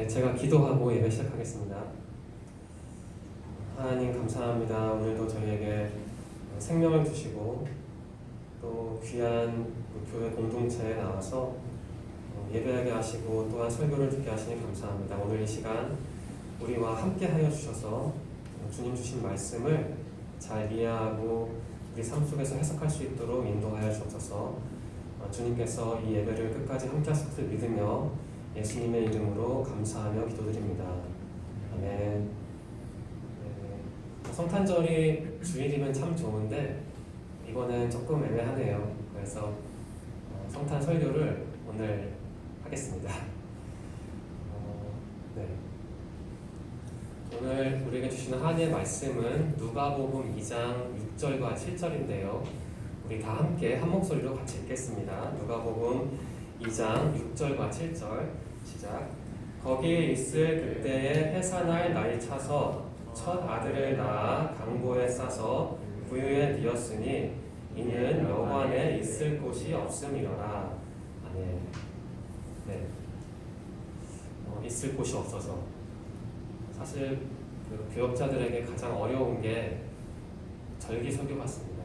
네, 제가 기도하고 예배 시작하겠습니다. 하나님 감사합니다. 오늘도 저희에게 생명을 주시고 또 귀한 교회 공동체에 나와서 예배하게 하시고 또한 설교를 듣게 하시니 감사합니다. 오늘 이 시간 우리와 함께 하여 주셔서 주님 주신 말씀을 잘 이해하고 우리 삶 속에서 해석할 수 있도록 인도하여 주옵소서. 주님께서 이 예배를 끝까지 함께 하실 줄 믿으며 예수님의 이름으로 감사하며 기도드립니다. 아멘. 성탄절이 주일이면 참 좋은데 이거는 조금 애매하네요. 그래서 성탄 설교를 오늘 하겠습니다. 네. 오늘 우리에게 주시는 하나님의 말씀은 누가복음 2장 6절과 7절인데요. 우리 다 함께 한 목소리로 같이 읽겠습니다. 누가복음 2장 6절과 7절 시작. 거기에 있을 그때에 해산할 날이 차서 첫 아들을 낳아 강보에 싸서 구유에 뉘었으니 이는 여관에 있을 곳이 없음이로라. 아멘. 네. 있을 곳이 없어서 사실 그 교역자들에게 가장 어려운 게 절기설교 같습니다.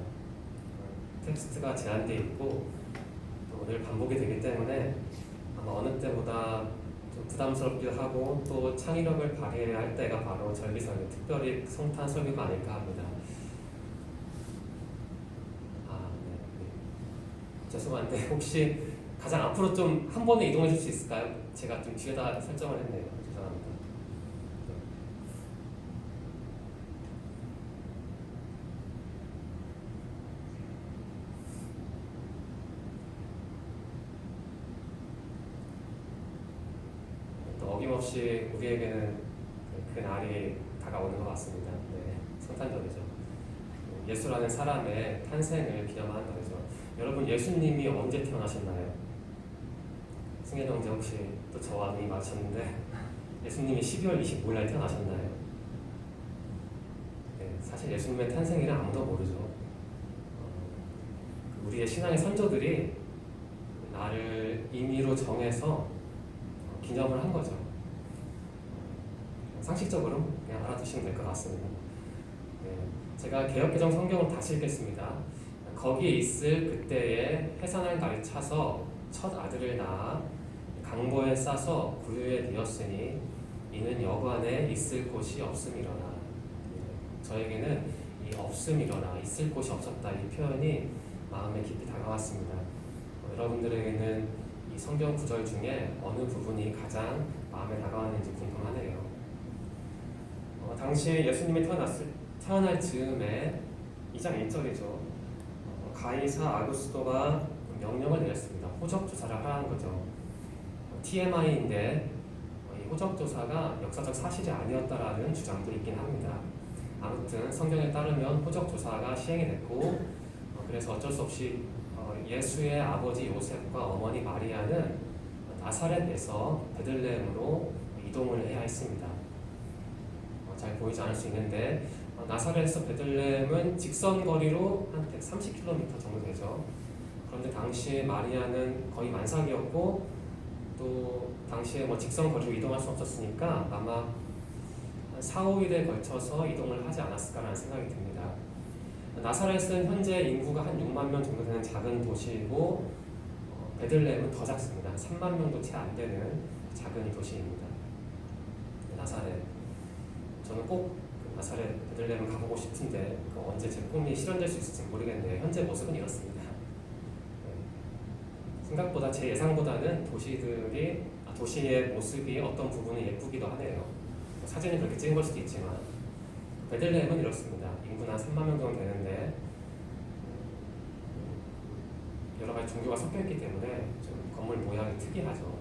텍스트가 제한되어 있고 또 늘 반복이 되기 때문에 아마 어느 때보다 좀 부담스럽기도 하고 또 창의력을 발휘해야 할 때가 바로 절기설교, 특별히 성탄 설교가 아닐까 합니다. 네. 죄송한데 혹시 가장 앞으로 좀 한 번에 이동해 줄 수 있을까요? 제가 좀 뒤에다 설정을 했네요. 죄송합니다. 또 어김없이 우리에게는 그 날이 다가오는 것 같습니다. 네, 성탄절이죠. 예수라는 사람의 탄생을 기념하는 날이죠. 여러분, 예수님이 언제 태어나셨나요? 승현 형제 혹시 또 저와 눈이 맞췄는데 예수님이 12월 25일 날 태어나셨나요? 네, 사실 예수님의 탄생일은 아무도 모르죠. 우리의 신앙의 선조들이 날을 임의로 정해서 기념을 한 거죠. 상식적으로 그냥 알아두시면 될 것 같습니다. 네, 제가 개역개정 성경을 다시 읽겠습니다. 거기에 있을 그때에 해산할 날이 차서 첫 아들을 낳아 강보에 싸서 구유에 뉘었으니 이는 여관에 있을 곳이 없음이로라. 저에게는 이 없음이로라, 있을 곳이 없었다, 이 표현이 마음에 깊이 다가왔습니다. 여러분들에게는 이 성경 구절 중에 어느 부분이 가장 마음에 다가왔는지 궁금하네요. 당시 예수님이 태어날 즈음에 2장 1절이죠. 가이사 아구스토가 명령을 내렸습니다. 호적 조사를 하라는 거죠. TMI인데 이 호적 조사가 역사적 사실이 아니었다라는 주장도 있긴 합니다. 아무튼 성경에 따르면 호적 조사가 시행이 됐고 그래서 어쩔 수 없이 예수의 아버지 요셉과 어머니 마리아는 나사렛에서 베들레헴으로 이동을 해야 했습니다. 잘 보이지 않을 수 있는데 나사렛에서 베들레헴은 직선 거리로 한 130km 정도 되죠. 그런데 당시 마리아는 거의 만삭이었고 또 당시에 직선 거리로 이동할 수 없었으니까 아마 한 4, 5일에 걸쳐서 이동을 하지 않았을까라는 생각이 듭니다. 나사렛은 현재 인구가 한 6만 명 정도 되는 작은 도시이고 베들레헴은 더 작습니다. 3만 명도 채 안 되는 작은 도시입니다. 나사렛. 저는 꼭 나사렛 베들레헴을 가보고 싶은데 언제 제 꿈이 실현될 수 있을지 모르겠네요. 현재 모습은 이렇습니다. 생각보다 제 예상보다는 도시의 모습이 어떤 부분은 예쁘기도 하네요. 사진이 그렇게 찍은 걸 수도 있지만 베들레헴은 이렇습니다. 인구는 한 3만 명 정도 되는데 여러 가지 종교가 섞여 있기 때문에 좀 건물 모양이 특이하죠.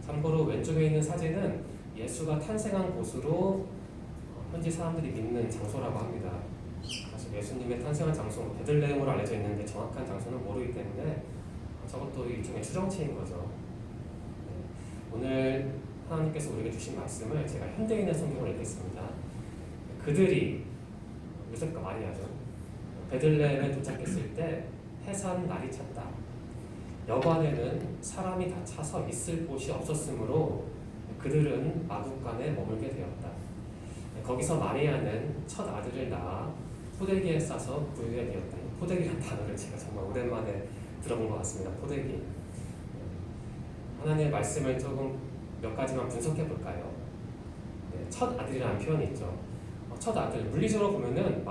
참고로 왼쪽에 있는 사진은 예수가 탄생한 곳으로 현지 사람들이 믿는 장소라고 합니다. 사실 예수님의 탄생한 장소는 베들레헴으로 알려져 있는데 정확한 장소는 모르기 때문에 저것도 일종의 추정치인 거죠. 네. 오늘 하나님께서 우리에게 주신 말씀을 제가 현대인의 성경을 읽겠습니다. 그들이 요셉과 마리아죠. 베들레헴에 도착했을 때 해산 날이 찼다. 여관에는 사람이 다 차서 있을 곳이 없었으므로 그들은 마국간에 머물게 되었다. 거기서 마리아는 첫 아들을 낳아 포대기에 싸서 부유에 되었다. 포대기란 단어를 제가 정말 오랜만에 들어본 것 같습니다. 포대기. 하나님의 말씀을 조금 몇 가지만 분석해 볼까요? 네, 첫 아들이라는 표현이 있죠. 첫 아들, 물리적으로 보면은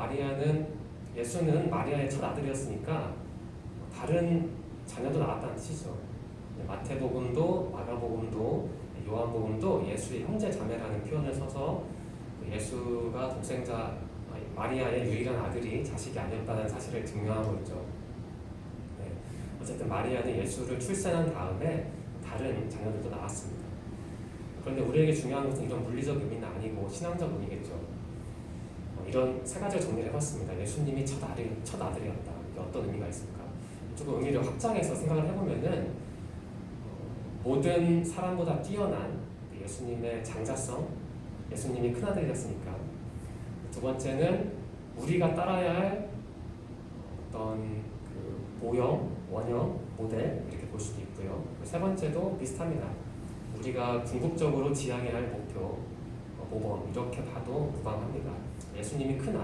예수는 마리아의 첫 아들이었으니까 다른 자녀도 낳았다는 뜻이죠. 마태복음도 마가복음도 요한복음도 예수의 형제 자매라는 표현을 써서 예수가 독생자 마리아의 유일한 아들이 자식이 아니었다는 사실을 증명하고 있죠. 네. 어쨌든 마리아는 예수를 출산한 다음에 다른 자녀들도 낳았습니다. 그런데 우리에게 중요한 것은 이런 물리적 의미는 아니고 신앙적 의미겠죠. 이런 세 가지를 정리를 해봤습니다. 예수님이 첫 아들이었다. 이게 어떤 의미가 있을까? 조금 의미를 확장해서 생각을 해보면은 모든 사람보다 뛰어난 예수님의 장자성, 예수님이 큰아들이었으니까. 두 번째는 우리가 따라야 할 어떤 모형, 원형, 모델 이렇게 볼 수도 있고요. 세 번째도 비슷합니다. 우리가 궁극적으로 지향해야 할 목표, 모범 이렇게 봐도 무방합니다. 예수님이 첫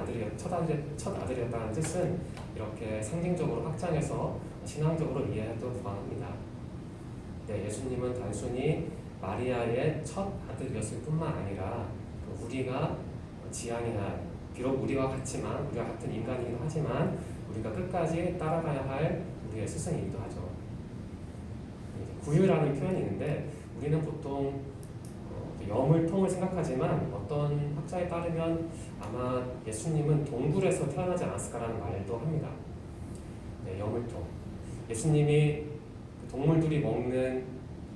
아들이었다는 뜻은 이렇게 상징적으로 확장해서 신앙적으로 이해해도 무방합니다. 네, 예수님은 단순히 마리아의 첫 아들이었을 뿐만 아니라 우리가 지향해야 할, 비록 우리와 같은 인간이기도 하지만 우리가 끝까지 따라가야 할 우리의 스승이기도 하죠. 구유라는 표현이 있는데 우리는 보통 여물통을 생각하지만 어떤 학자에 따르면 아마 예수님은 동굴에서 태어나지 않았을까라는 말도 합니다. 네, 여물통. 예수님이 동물들이 먹는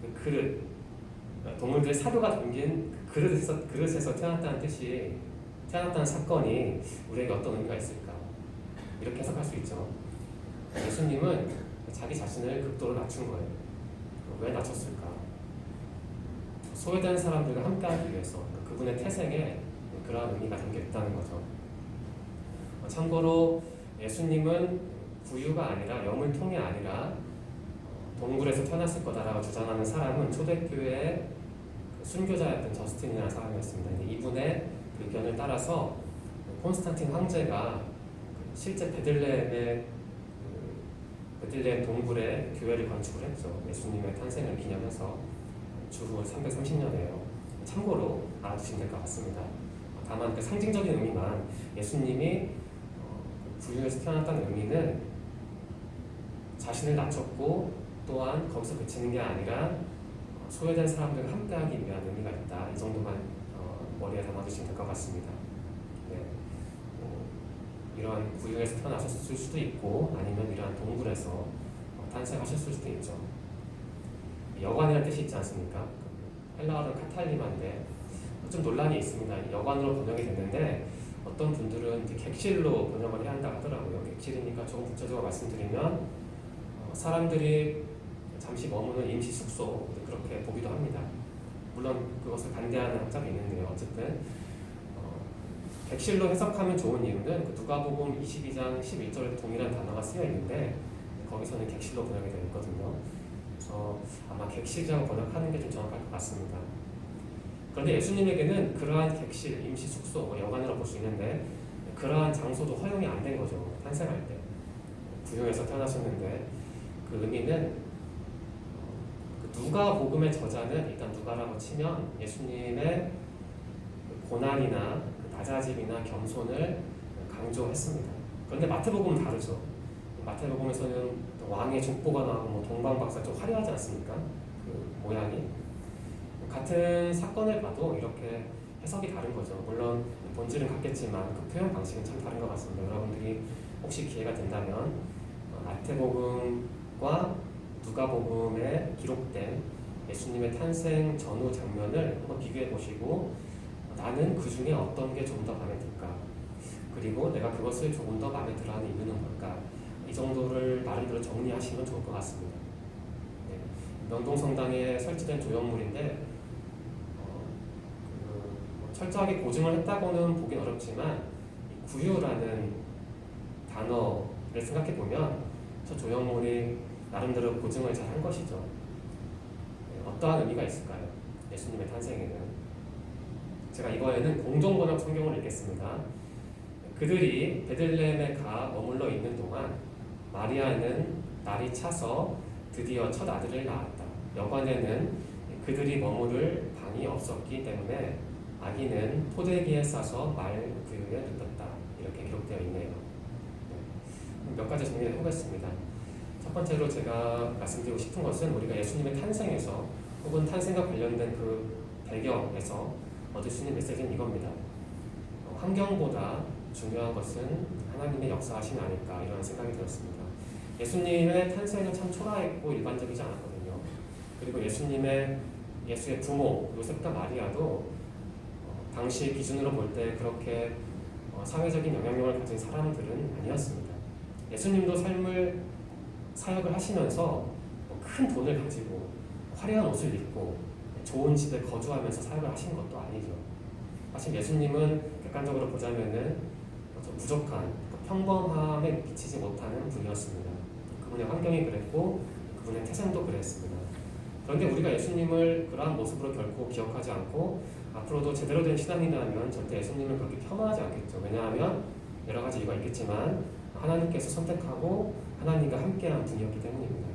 그 그릇, 동물들의 사료가 담긴 그 그릇에서 태어났다는 사건이 우리에게 어떤 의미가 있을까? 이렇게 해석할 수 있죠. 예수님은 자기 자신을 극도로 낮춘 거예요. 왜 낮췄을까? 소외된 사람들과 함께하기 위해서 그분의 태생에 그러한 의미가 담겨 있다는 거죠. 참고로 예수님은 구유가 아니라 여물통이 아니라 동굴에서 태어났을 거다라고 주장하는 사람은 초대교회의 순교자였던 저스틴이라는 사람이었습니다. 이분의 의견을 따라서 콘스탄틴 황제가 실제 베들레헴 동굴에 교회를 건축을 했죠. 예수님의 탄생을 기념해서 주후 330년이에요. 참고로 알아두시면 될 것 같습니다. 다만 그 상징적인 의미만 예수님이 구유에서 태어났다는 의미는 자신을 낮췄고 또한 거기서 그치는 게 아니라 소외된 사람들과 함께하기 위한 의미가 있다. 이 정도만 머리에 담아두시면 될 것 같습니다. 네. 이러한 구유에서 태어나셨을 수도 있고 아니면 이러한 동굴에서 탄생하셨을 수도 있죠. 여관이라는 뜻이 있지 않습니까? 헬라어는 카탈리마인데 좀 논란이 있습니다. 여관으로 번역이 됐는데 어떤 분들은 이제 객실로 번역을 해야 한다고 하더라고요. 객실이니까 조금 구체적으로 말씀드리면 사람들이 잠시 머무는 임시 숙소 그렇게 보기도 합니다. 물론 그것을 반대하는 학자도 있는데요. 어쨌든 객실로 해석하면 좋은 이유는 누가복음 22장 11절에 동일한 단어가 쓰여 있는데 거기서는 객실로 번역이 되어 있거든요. 그래서 아마 객실이라고 번역하는 게 좀 정확할 것 같습니다. 그런데 예수님에게는 그러한 객실, 임시 숙소, 여관이라고 볼 수 있는데 그러한 장소도 허용이 안 된 거죠. 탄생할 때. 구유에서 태어나셨는데 그 의미는 누가복음의 저자는 일단 누가라고 치면 예수님의 고난이나 낮아짐이나 겸손을 강조했습니다. 그런데 마태복음은 다르죠. 마태복음에서는 왕의 족보가 나오고 동방박사 좀 화려하지 않습니까? 그 모양이 같은 사건을 봐도 이렇게 해석이 다른 거죠. 물론 본질은 같겠지만 그 표현 방식은 참 다른 것 같습니다. 여러분들이 혹시 기회가 된다면 마태복음과 누가복음에 기록된 예수님의 탄생 전후 장면을 한번 비교해 보시고 나는 그 중에 어떤 게 좀 더 마음에 들까? 그리고 내가 그것을 조금 더 마음에 들어하는 이유는 뭘까? 이 정도를 나름대로 정리하시면 좋을 것 같습니다. 네. 명동성당에 설치된 조형물인데 철저하게 고증을 했다고는 보긴 어렵지만 구유라는 단어를 생각해 보면 저 조형물이 나름대로 고증을 잘 한 것이죠. 네. 어떠한 의미가 있을까요? 예수님의 탄생에는. 제가 이번에는 공동번역 성경을 읽겠습니다. 그들이 베들레헴에 가 머물러 있는 동안 마리아는 날이 차서 드디어 첫 아들을 낳았다. 여관에는 그들이 머무를 방이 없었기 때문에 아기는 포대기에 싸서 말구유에 눕혔다. 이렇게 기록되어 있네요. 몇 가지 정리를 해보겠습니다. 첫 번째로 제가 말씀드리고 싶은 것은 우리가 예수님의 탄생에서 혹은 탄생과 관련된 그 배경에서 얻을 수 있는 메시지는 이겁니다. 환경보다 중요한 것은 하나님의 역사하심이 아닐까 이런 생각이 들었습니다. 예수님의 탄생은 참 초라했고 일반적이지 않았거든요. 그리고 예수의 부모 요셉과 마리아도 당시 기준으로 볼 때 그렇게 사회적인 영향력을 가진 사람들은 아니었습니다. 예수님도 사역을 하시면서 큰 돈을 가지고 화려한 옷을 입고 좋은 집에 거주하면서 사역을 하신 것도 아니죠. 사실 예수님은 객관적으로 보자면은 좀 부족한 평범함에 미치지 못하는 분이었습니다. 그분의 환경이 그랬고 그분의 태생도 그랬습니다. 그런데 우리가 예수님을 그러한 모습으로 결코 기억하지 않고 앞으로도 제대로 된 신앙인이라면 절대 예수님을 그렇게 폄하하지 않겠죠. 왜냐하면 여러 가지 이유가 있겠지만 하나님께서 선택하고 하나님과 함께한 분이었기 때문입니다.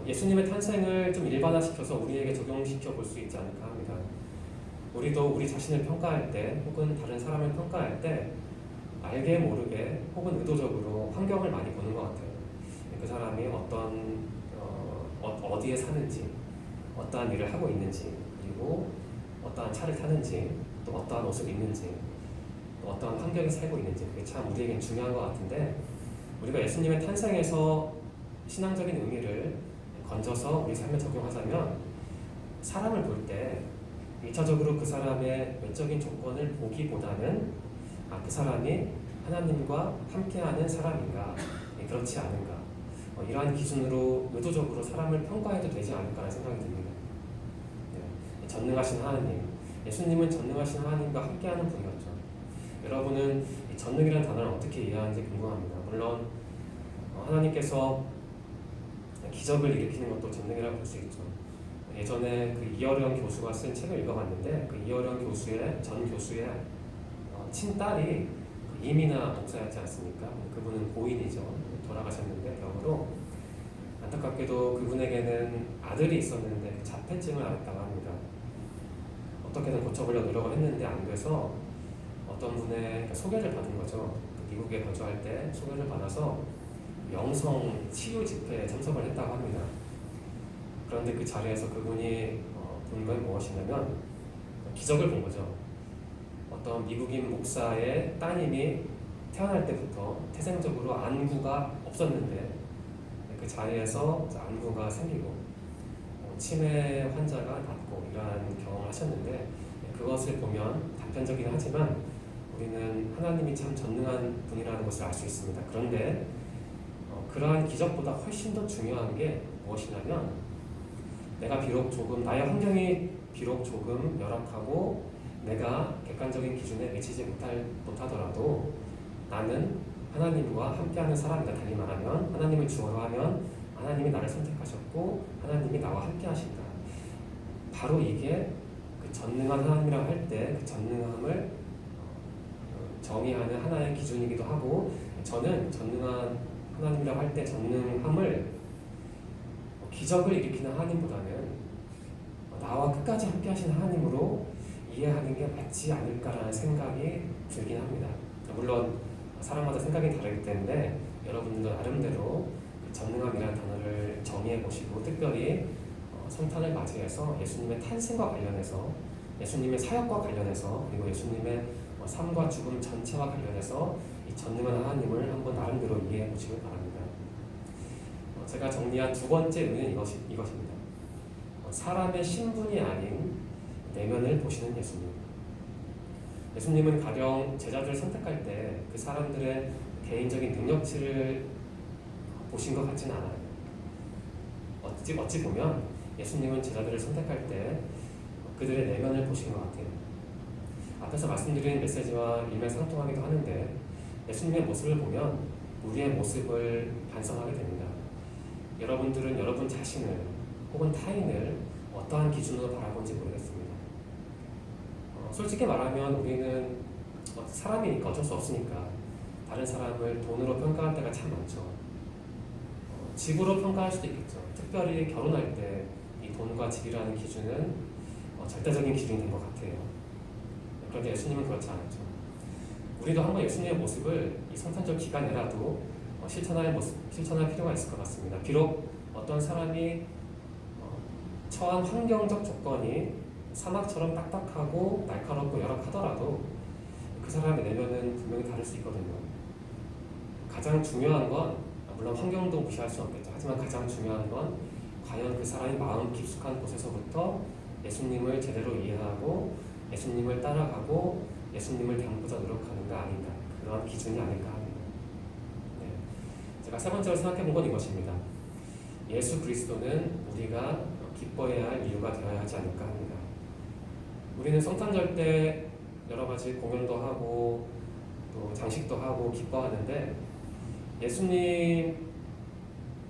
예수님의 탄생을 좀 일반화시켜서 우리에게 적용시켜 볼 수 있지 않을까 합니다. 우리도 우리 자신을 평가할 때 혹은 다른 사람을 평가할 때 알게 모르게 혹은 의도적으로 환경을 많이 보는 것 같아요. 그 사람이 어디에 사는지, 어떠한 일을 하고 있는지, 그리고 어떠한 차를 타는지, 또 어떠한 옷을 입는지, 또 어떠한 환경에 살고 있는지, 그게 참 우리에겐 중요한 것 같은데 우리가 예수님의 탄생에서 신앙적인 의미를 건져서 우리 삶에 적용하자면 사람을 볼 때 1차적으로 그 사람의 외적인 조건을 보기보다는 그 사람이 하나님과 함께하는 사람인가 그렇지 않은가 이러한 기준으로 의도적으로 사람을 평가해도 되지 않을까라는 생각이 듭니다. 전능하신 하나님, 예수님은 전능하신 하나님과 함께하는 분이었죠. 여러분은 이 전능이라는 단어를 어떻게 이해하는지 궁금합니다. 물론 하나님께서 기적을 일으키는 것도 전능이라고 볼 수 있죠. 예전에 그 이어령 교수가 쓴 책을 읽어봤는데 그 이어령 전 교수의 친딸이 이민아 목사였지 않습니까? 그분은 고인이죠. 돌아가셨는데 병으로 안타깝게도 그분에게는 아들이 있었는데 그 자폐증을 앓았다고 합니다. 어떻게든 고쳐보려고 노력을 했는데 안 돼서 어떤 분의 소개를 받은 거죠. 미국에 거주할 때 소개를 받아서 영성 치유 집회에 참석을 했다고 합니다. 그런데 그 자리에서 그분이 본 건 무엇이냐면 기적을 본 거죠. 어떤 미국인 목사의 따님이 태어날 때부터 태생적으로 안구가 없었는데 그 자리에서 안구가 생기고 치매 환자가 낫고 이러한 경험을 하셨는데 그것을 보면 단편적이긴 하지만 우리는 하나님이 참 전능한 분이라는 것을 알 수 있습니다. 그런데 그러한 기적보다 훨씬 더 중요한 게 무엇이냐면 나의 환경이 비록 조금 열악하고 내가 객관적인 기준에 미치지 못하더라도 나는 하나님과 함께하는 사람이다. 다시 말하면 하나님을 주어로 하면 하나님이 나를 선택하셨고 하나님이 나와 함께 하신다. 바로 이게 그 전능한 하나님이라고 할 때 그 전능함을 정의하는 하나의 기준이기도 하고 저는 전능한 하나님이라고 할 때 전능함을 기적을 일으키는 하나님보다는 나와 끝까지 함께 하시는 하나님으로 이해하는 게 맞지 않을까라는 생각이 들긴 합니다. 물론 사람마다 생각이 다르기 때문에 여러분도 나름대로 전능함이라는 단어를 정의해 보시고 특별히 성탄을 맞이해서 예수님의 탄생과 관련해서 예수님의 사역과 관련해서 그리고 예수님의 삶과 죽음 전체와 관련해서 이 전능한 하나님을 한번 나름대로 이해해 보시길 바랍니다. 제가 정리한 두 번째 의미는 이것입니다. 사람의 신분이 아닌 내면을 보시는 예수님. 예수님은 가령 제자들을 선택할 때 그 사람들의 개인적인 능력치를 보신 것 같지는 않아요. 어찌 보면 예수님은 제자들을 선택할 때 그들의 내면을 보신 것 같아요. 앞에서 말씀드린 메시지와 일맥상통하기도 하는데 예수님의 모습을 보면 우리의 모습을 반성하게 됩니다. 여러분들은 여러분 자신을 혹은 타인을 어떠한 기준으로 바라보는지 모르겠습니다. 솔직히 말하면 우리는 사람이니까 어쩔 수 없으니까 다른 사람을 돈으로 평가할 때가 참 많죠. 집으로 평가할 수도 있겠죠. 특별히 결혼할 때 이 돈과 집이라는 기준은 절대적인 기준이 된 것 같아요. 그런데 예수님은 그렇지 않았죠. 우리도 한번 예수님의 모습을 이 성탄절 기간에라도 실천할 필요가 있을 것 같습니다. 비록 어떤 사람이 처한 환경적 조건이 사막처럼 딱딱하고 날카롭고 열악하더라도 그 사람의 내면은 분명히 다를 수 있거든요. 가장 중요한 건 물론 환경도 무시할 수 없겠죠. 하지만 가장 중요한 건 과연 그 사람이 마음 깊숙한 곳에서부터 예수님을 제대로 이해하고 예수님을 따라가고 예수님을 닮고자 노력하는가 아닌가, 그러한 기준이 아닐까 합니다. 네. 제가 세 번째로 생각해 본 건 이것입니다. 예수 그리스도는 우리가 기뻐해야 할 이유가 되어야 하지 않을까 합니다. 우리는 성탄절 때 여러 가지 공연도 하고 또 장식도 하고 기뻐하는데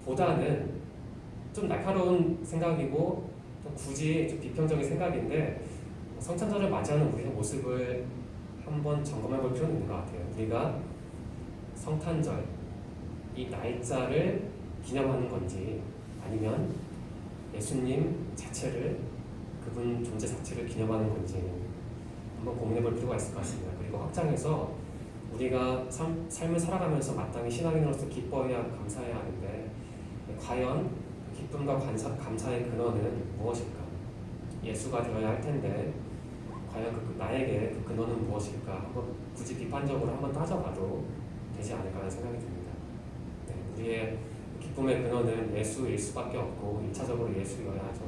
예수님보다는 좀 날카로운 생각이고 좀 굳이 좀 비평적인 생각인데 성탄절을 맞이하는 우리의 모습을 한번 점검해 볼 필요는 있는 것 같아요. 우리가 성탄절 이 날짜를 기념하는 건지 아니면 예수님 자체를, 그분 존재 자체를 기념하는 건지 한번 고민해 볼 필요가 있을 것 같습니다. 그리고 확장해서 우리가 삶을 살아가면서 마땅히 신앙인으로서 기뻐해야 하고 감사해야 하는데 과연 기쁨과 감사의 근원은 무엇일까? 예수가 되어야 할 텐데 과연 나에게 그 근원은 무엇일까? 한번 굳이 비판적으로 한번 따져봐도 되지 않을까라는 생각이 듭니다. 네, 우리의 기쁨의 근원은 예수일 수밖에 없고 1차적으로 예수여야 하죠.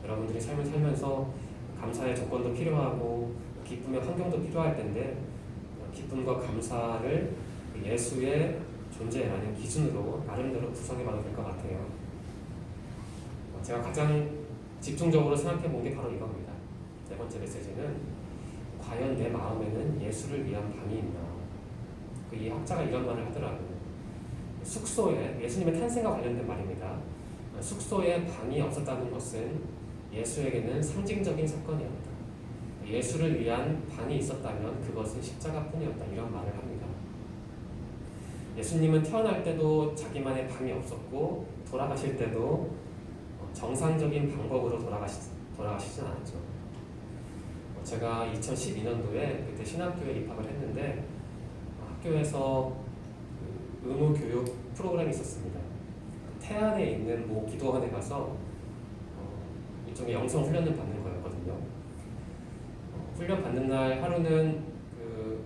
여러분들이 삶을 살면서 감사의 조건도 필요하고 기쁨의 환경도 필요할 텐데 기쁨과 감사를 예수의 존재라는 기준으로 나름대로 구성해봐도 될 것 같아요. 제가 가장 집중적으로 생각해 본 게 바로 이겁니다. 네 번째 메시지는 과연 내 마음에는 예수를 위한 방이 있나. 이 학자가 이런 말을 하더라고요. 숙소에, 예수님의 탄생과 관련된 말입니다. 숙소에 방이 없었다는 것은 예수에게는 상징적인 사건이었다. 예수를 위한 방이 있었다면 그것은 십자가뿐이었다. 이런 말을 합니다. 예수님은 태어날 때도 자기만의 방이 없었고 돌아가실 때도 정상적인 방법으로 돌아가시진 않았죠. 제가 2012년도에 그때 신학교에 입학을 했는데 학교에서 의무 교육 프로그램이 있었습니다. 태안에 있는 모 기도원에 가서 일종의 영성 훈련을 받는 거였거든요. 훈련 받는 날 하루는 그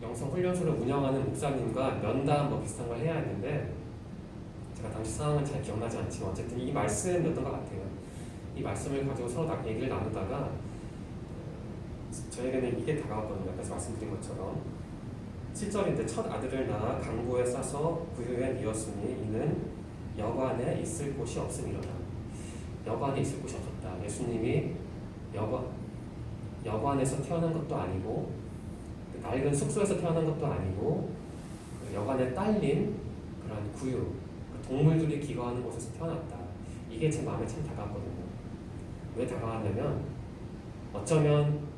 영성 훈련소를 운영하는 목사님과 면담 비슷한 걸 해야 했는데 제가 당시 상황은 잘 기억나지 않지만 어쨌든 이 말씀이었던 것 같아요. 이 말씀을 가지고 서로 얘기를 나누다가 저에게는 이게 다가왔거든요. 앞에서 말씀드린 것처럼 7절인데 첫 아들을 낳아 강보에 싸서 구유에 뉘었으니 이는 여관에 있을 곳이 없음이로다. 여관에 있을 곳이 없었다. 예수님이 여관에서 태어난 것도 아니고 낡은 숙소에서 태어난 것도 아니고 여관에 딸린 그런 구유, 동물들이 기거하는 곳에서 태어났다. 이게 제 마음에 참 다가왔거든요. 왜 다가왔냐면 어쩌면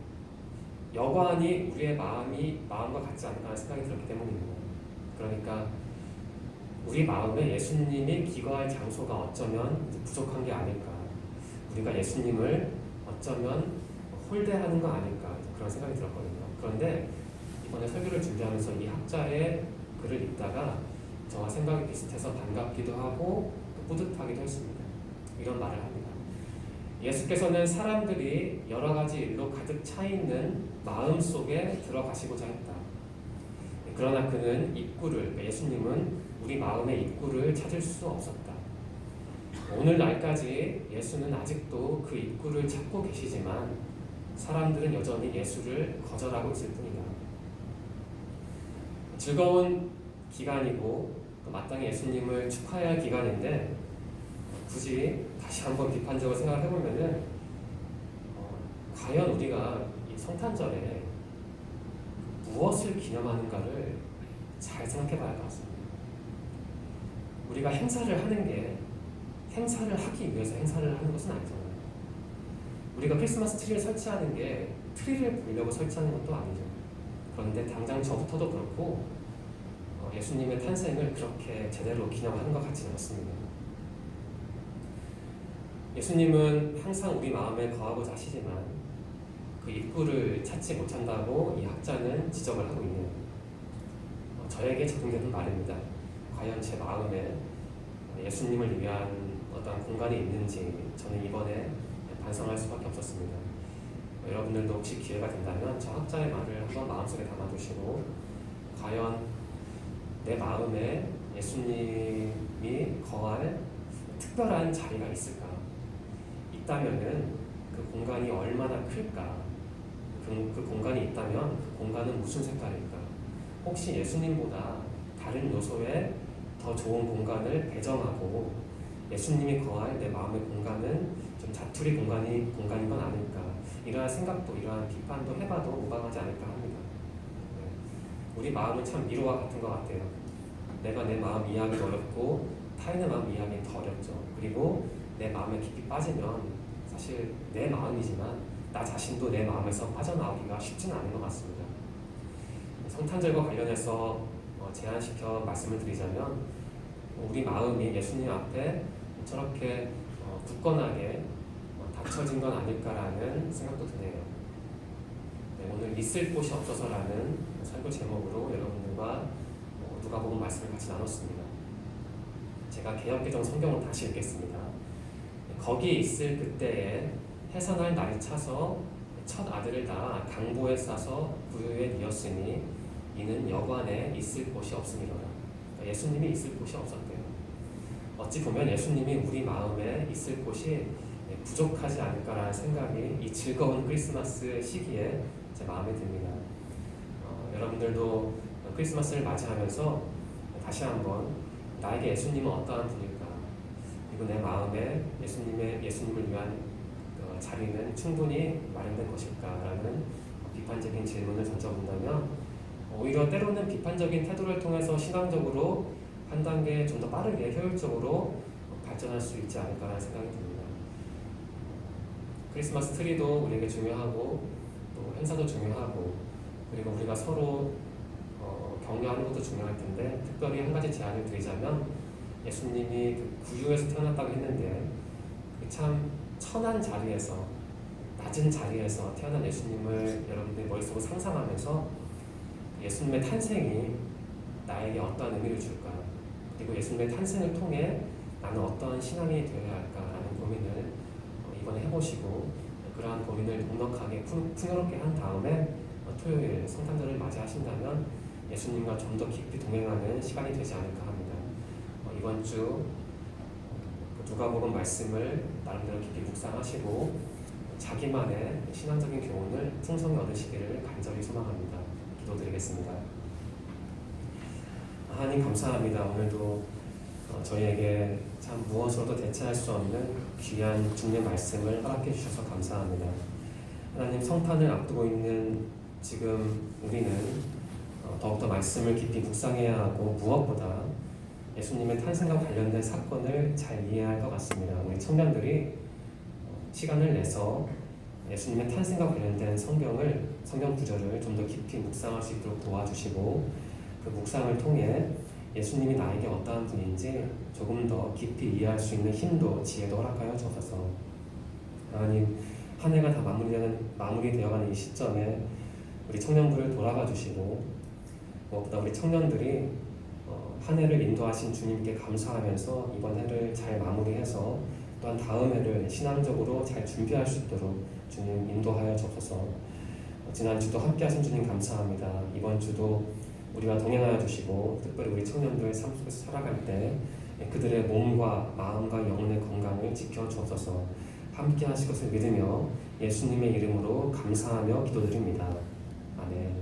여관이 우리의 마음과 같지 않나 하는 생각이 들었기 때문입니다. 그러니까 우리 마음에 예수님이 기거할 장소가 어쩌면 부족한 게 아닐까. 우리가 예수님을 어쩌면 홀대하는 거 아닐까. 그런 생각이 들었거든요. 그런데 이번에 설교를 준비하면서 이 학자의 글을 읽다가 저와 생각이 비슷해서 반갑기도 하고 또 뿌듯하기도 했습니다. 이런 말을 합니다. 예수께서는 사람들이 여러 가지 일로 가득 차 있는 마음 속에 들어가시고자 했다. 그러나 그는 예수님은 우리 마음의 입구를 찾을 수 없었다. 오늘날까지 예수는 아직도 그 입구를 찾고 계시지만 사람들은 여전히 예수를 거절하고 있을 뿐이다. 즐거운 기간이고 또 마땅히 예수님을 축하해야 할 기간인데 굳이 다시 한번 비판적으로 생각을 해보면은 과연 우리가 이 성탄절에 무엇을 기념하는가를 잘 생각해봐야 할 것 같습니다. 우리가 행사를 하는 게 행사를 하기 위해서 행사를 하는 것은 아니잖아요. 우리가 크리스마스 트리를 설치하는 게 트리를 보려고 설치하는 것도 아니죠. 그런데 당장 저부터도 그렇고 예수님의 탄생을 그렇게 제대로 기념하는 것 같지는 않습니다. 예수님은 항상 우리 마음에 거하고자 하시지만 그 입구를 찾지 못한다고 이 학자는 지적을 하고 있네요. 저에게 적용되는 말입니다. 과연 제 마음에 예수님을 위한 어떤 공간이 있는지 저는 이번에 반성할 수밖에 없었습니다. 여러분들도 혹시 기회가 된다면 저 학자의 말을 한번 마음속에 담아두시고 과연 내 마음에 예수님이 거할 특별한 자리가 있을까? 있다면은 그 공간이 얼마나 클까? 그 공간이 있다면 그 공간은 무슨 색깔일까? 혹시 예수님보다 다른 요소에 더 좋은 공간을 배정하고 예수님이 거할 내 마음의 공간은 좀 자투리 공간인 건 아닐까? 이러한 생각도 이러한 비판도 해봐도 무방하지 않을까 합니다. 우리 마음은 참 미로와 같은 것 같아요. 내가 내 마음 이해하기 어렵고 타인의 마음 이해하기 더 어렵죠. 그리고 내 마음에 깊이 빠지면 사실 내 마음이지만 나 자신도 내 마음에서 빠져나오기가 쉽지는 않은 것 같습니다. 성탄절과 관련해서 제안시켜 말씀을 드리자면 우리 마음이 예수님 앞에 저렇게 굳건하게 닫혀진 건 아닐까라는 생각도 드네요. 오늘 있을 곳이 없어서라는 설교 제목으로 여러분들과 누가복음 말씀을 같이 나눴습니다. 제가 개역개정 성경을 다시 읽겠습니다. 거기 있을 그때에 해산할 날이 차서 첫 아들을 낳아 강보에 싸서 구유에 이었으니 이는 여관에 있을 곳이 없음이로라. 예수님이 있을 곳이 없었대요. 어찌 보면 예수님이 우리 마음에 있을 곳이 부족하지 않을까라는 생각이 이 즐거운 크리스마스 시기에 제 마음에 듭니다. 여러분들도 크리스마스를 맞이하면서 다시 한번 나에게 예수님은 어떠한 분일까? 그리고 내 마음에 예수님을 위한 자리는 충분히 마련된 것일까라는 비판적인 질문을 던져본다면 오히려 때로는 비판적인 태도를 통해서 신앙적으로 한 단계 좀 더 빠르게 효율적으로 발전할 수 있지 않을까라는 생각이 듭니다. 크리스마스 트리도 우리에게 중요하고 또 행사도 중요하고 그리고 우리가 서로 격려하는 것도 중요할 텐데 특별히 한 가지 제안을 드리자면 예수님이 그 구유에서 태어났다고 했는데 참 천한 자리에서 낮은 자리에서 태어난 예수님을 여러분들이 머릿속으로 상상하면서 예수님의 탄생이 나에게 어떠한 의미를 줄까? 그리고 예수님의 탄생을 통해 나는 어떠한 신앙이 되어야 할까라는 고민을 이번에 해보시고 그러한 고민을 넉넉하게 풍요롭게 한 다음에 토요일 성탄절을 맞이하신다면 예수님과 좀 더 깊이 동행하는 시간이 되지 않을까 합니다. 이번 주 누가복음 말씀을 나름대로 깊이 묵상하시고 자기만의 신앙적인 교훈을 풍성히 얻으시기를 간절히 소망합니다. 기도드리겠습니다. 하나님 감사합니다. 오늘도 저희에게 참 무엇으로도 대체할 수 없는 귀한 주님의 말씀을 허락해 주셔서 감사합니다. 하나님 성탄을 앞두고 있는 지금 우리는 더욱더 말씀을 깊이 묵상해야 하고 무엇보다 예수님의 탄생과 관련된 사건을 잘 이해해야 할 것 같습니다. 우리 청년들이 시간을 내서 예수님의 탄생과 관련된 성경 구절을 좀 더 깊이 묵상할 수 있도록 도와주시고 그 묵상을 통해 예수님이 나에게 어떠한 분인지 조금 더 깊이 이해할 수 있는 힘도 지혜도 허락하여 주셔서 하나님 한 해가 다 마무리되어가는 이 시점에 우리 청년부를 돌아봐 주시고 무엇보다 우리 청년들이 한 해를 인도하신 주님께 감사하면서 이번 해를 잘 마무리해서 또한 다음 해를 신앙적으로 잘 준비할 수 있도록 주님 인도하여 주셔서 지난주도 함께 하신 주님 감사합니다. 이번 주도 우리와 동행하여 주시고 특별히 우리 청년들 삶 속에서 살아갈 때 그들의 몸과 마음과 영혼의 건강을 지켜 주옵소서. 함께 하실 것을 믿으며 예수님의 이름으로 감사하며 기도드립니다. 아멘.